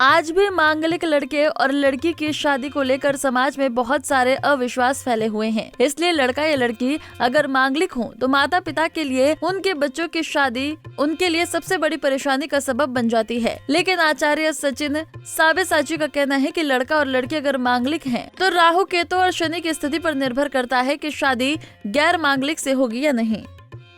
आज भी मांगलिक लड़के और लड़की की शादी को लेकर समाज में बहुत सारे अविश्वास फैले हुए हैं। इसलिए लड़का या लड़की अगर मांगलिक हो तो माता पिता के लिए उनके बच्चों की शादी उनके लिए सबसे बड़ी परेशानी का सबब बन जाती है। लेकिन आचार्य सचिन साबेसाची का कहना है कि लड़का और लड़की अगर मांगलिक हैं, तो राहु केतु और शनि की स्थिति पर निर्भर करता है कि शादी गैर मांगलिक से होगी या नहीं।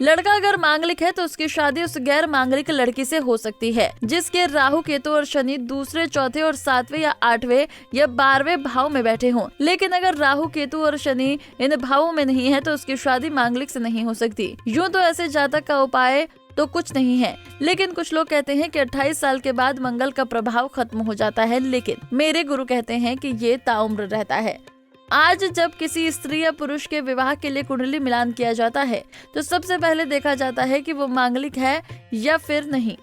लड़का अगर मांगलिक है तो उसकी शादी उस गैर मांगलिक लड़की से हो सकती है जिसके राहु केतु और शनि दूसरे, चौथे और 7वें या 8वें या 12वें भाव में बैठे हों। लेकिन अगर राहु केतु और शनि इन भावों में नहीं है तो उसकी शादी मांगलिक से नहीं हो सकती। यूँ तो ऐसे जातक का उपाय तो कुछ नहीं है, लेकिन कुछ लोग कहते हैं कि 28 साल के बाद मंगल का प्रभाव खत्म हो जाता है, लेकिन मेरे गुरु कहते हैं कि ये ताउम्र रहता है। आज जब किसी स्त्री या पुरुष के विवाह के लिए कुंडली मिलान किया जाता है तो सबसे पहले देखा जाता है कि वो मांगलिक है या फिर नहीं।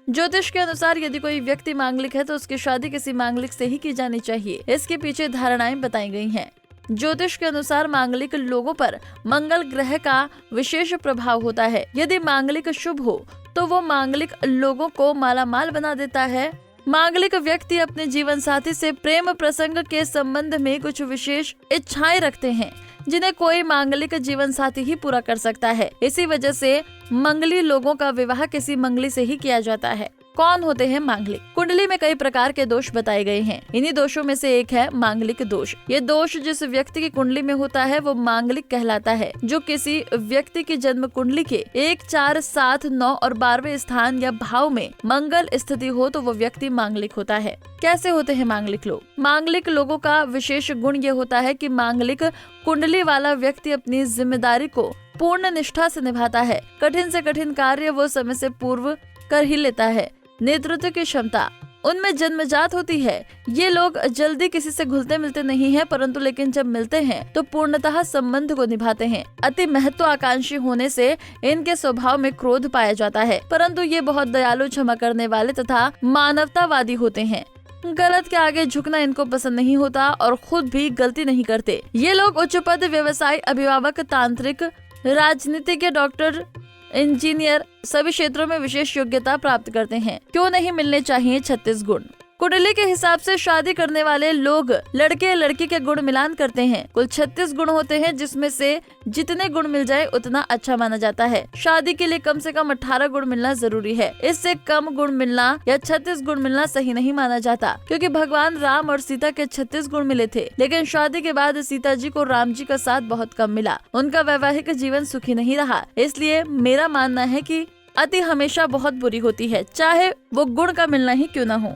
ज्योतिष के अनुसार यदि कोई व्यक्ति मांगलिक है तो उसकी शादी किसी मांगलिक से ही की जानी चाहिए। इसके पीछे धारणाएं बताई गई हैं। ज्योतिष के अनुसार मांगलिक लोगों पर मंगल ग्रह का विशेष प्रभाव होता है। यदि मांगलिक शुभ हो तो वो मांगलिक लोगों को मालामाल बना देता है। मांगलिक व्यक्ति अपने जीवन साथी से प्रेम प्रसंग के संबंध में कुछ विशेष इच्छाएं रखते हैं जिन्हें कोई मांगलिक जीवन साथी ही पूरा कर सकता है। इसी वजह से मंगली लोगों का विवाह किसी मंगली से ही किया जाता है। कौन होते हैं मांगलिक? कुंडली में कई प्रकार के दोष बताए गए हैं। इन्हीं दोषों में से एक है मांगलिक दोष। ये दोष जिस व्यक्ति की कुंडली में होता है वो मांगलिक कहलाता है। जो किसी व्यक्ति की जन्म कुंडली के 1, 4, 7, 9 और 12वें स्थान या भाव में मंगल स्थिति हो तो वो व्यक्ति मांगलिक होता है। कैसे होते हैं मांगलिक लोग? मांगलिक लोगों का विशेष गुण ये होता है कि मांगलिक कुंडली वाला व्यक्ति अपनी जिम्मेदारी को पूर्ण निष्ठा से निभाता है। कठिन से कठिन कार्य वो समय से पूर्व कर ही लेता है। नेतृत्व की क्षमता उनमें जन्मजात होती है। ये लोग जल्दी किसी से घुलते मिलते नहीं हैं, परंतु लेकिन जब मिलते हैं तो पूर्णतः संबंध को निभाते हैं। अति महत्वाकांक्षी होने से इनके स्वभाव में क्रोध पाया जाता है, परंतु ये बहुत दयालु, क्षमा करने वाले तथा मानवतावादी होते हैं। गलत के आगे झुकना इनको पसंद नहीं होता और खुद भी गलती नहीं करते। ये लोग उच्च पद, व्यवसाय, अभिभावक, तांत्रिक, राजनीतिज्ञ, डॉक्टर, इंजीनियर सभी क्षेत्रों में विशेष योग्यता प्राप्त करते हैं। क्यों नहीं मिलने चाहिए 36 गुण? कुंडली के हिसाब से शादी करने वाले लोग लड़के लड़की के गुण मिलान करते हैं। कुल 36 गुण होते हैं, जिसमें से जितने गुण मिल जाए उतना अच्छा माना जाता है। शादी के लिए कम से कम 18 गुण मिलना जरूरी है। इससे कम गुण मिलना या 36 गुण मिलना सही नहीं माना जाता, क्योंकि भगवान राम और सीता के 36 गुण मिले थे, लेकिन शादी के बाद सीता जी को राम जी का साथ बहुत कम मिला। उनका वैवाहिक जीवन सुखी नहीं रहा। इसलिए मेरा मानना है कि अति हमेशा बहुत बुरी होती है, चाहे वो गुण का मिलना ही क्यों न हो।